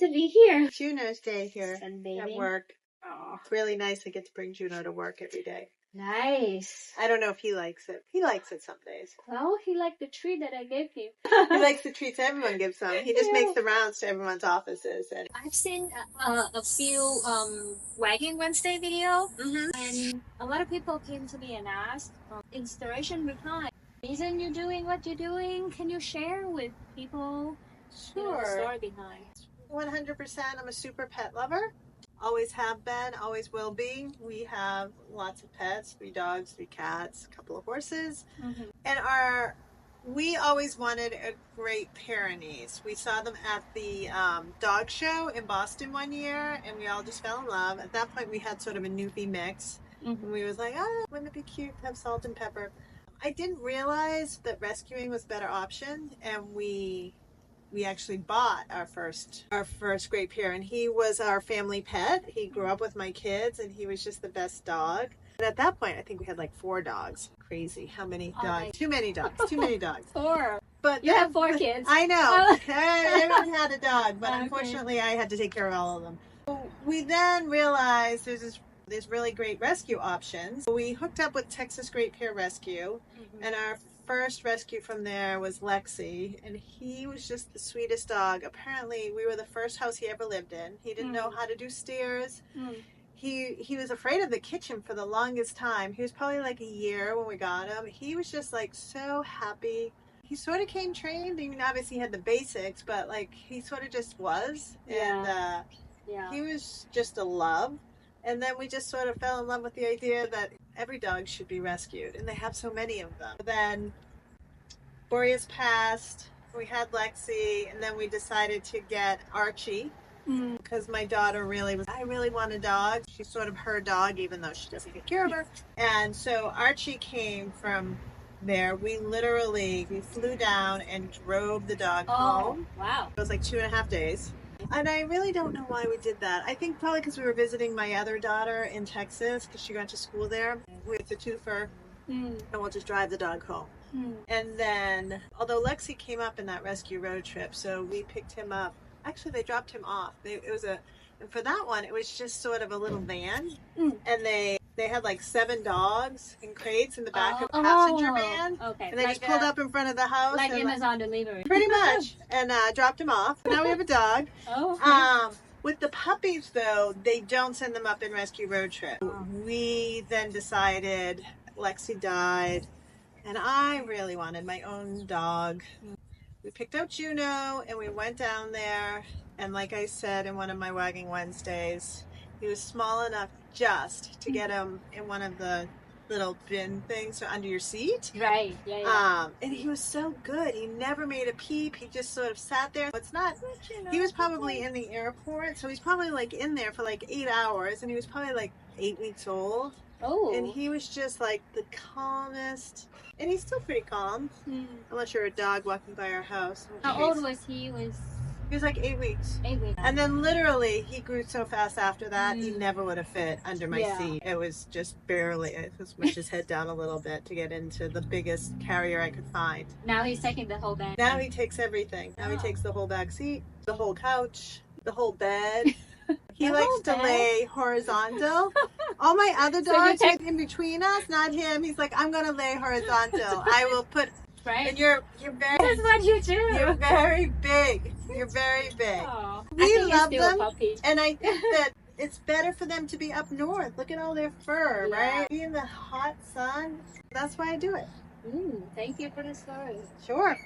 to be here. Juno's day here at work. Oh, It's really nice. I get to bring Juno to work every day. nice. I don't know if he likes it. He likes it some days. Well, he liked the treat that I gave him. He likes the treats everyone gives him. He just makes the rounds to everyone's offices. And I've seen a few Wagging Wednesday video, and a lot of people came to me and asked inspiration behind. Reason you're doing what you're doing? Can you share with people? Sure. The story behind. 100%. I'm a super pet lover. Always have been, always will be. We have lots of pets, 3 dogs, 3 cats, a couple of horses. And we always wanted a Great Pyrenees. We saw them at the dog show in Boston one year, and we all just fell in love. At that point, we had sort of a Newfie mix. And we was like, oh, wouldn't it be cute to have salt and pepper? I didn't realize that rescuing was a better option, and we actually bought our first Great Pyrenees, and he was our family pet. He grew up with my kids, and he was just the best dog. And at that point, I think we had like 4 dogs. Crazy. How many dogs? Too many dogs. Too many dogs. 4. But you have 4 kids. I know. Everyone had a dog, but unfortunately I had to take care of all of them. We then realized there's really great rescue options. We hooked up with Texas Great Pyrenees Rescue, and our first rescue from there was Lexi, and he was just the sweetest dog. Apparently, we were the first house he ever lived in. He didn't know how to do stairs. He was afraid of the kitchen for the longest time. He was probably like a year when we got him. He was just like so happy. He sort of came trained. I mean, obviously he had the basics, but like he sort of just was. And he was just a love. And then we just sort of fell in love with the idea that every dog should be rescued, and they have so many of them. Then Boreas passed, we had Lexi, and then we decided to get Archie, because my daughter I really want a dog. She's sort of her dog, even though she doesn't take care of her. And so Archie came from there. We flew down and drove the dog home. Wow. It was like 2.5 days. And I really don't know why we did that. I think probably because we were visiting my other daughter in Texas, because she went to school there. It's a twofer, and we'll just drive the dog home. And then, although Lexi came up in that rescue road trip, so we picked him up. Actually, they dropped him off. And for that one, it was just sort of a little van, and they had like 7 dogs in crates in the back of the passenger van. Okay. And they just pulled up in front of the house. Like Amazon delivery. Pretty much. And dropped him off. Now we have a dog. With the puppies, though, they don't send them up in rescue road trip. We then decided, Lexi died, and I really wanted my own dog. We picked out Juno, and we went down there, and like I said in one of my Wagging Wednesdays, he was small enough just to get him in one of the little bin things under your seat. Right, yeah. And he was so good. He never made a peep. He just sort of sat there. It's not, he was probably in the airport, so he's probably like in there for like 8 hours, and he was probably like 8 weeks old. Oh. And he was just like the calmest, and he's still pretty calm, unless you're a dog walking by our house. How old was he? He was like 8 weeks. 8 weeks. And then literally, he grew so fast after that, he never would have fit under my seat. It was just barely, it was pushed his head down a little bit to get into the biggest carrier I could find. Now he's taking the whole bag. Now he takes everything. Now he takes the whole back seat, the whole couch, the whole bed. He likes to lay horizontal. All my other dogs are in between us, not him. He's like, I'm going to lay horizontal. I will put... Right. And you're very... That's what you do. You're very big. You're very big. Oh, we love them. And I think that it's better for them to be up north. Look at all their fur, right? Be in the hot sun. That's why I do it. Thank you for the story. Sure.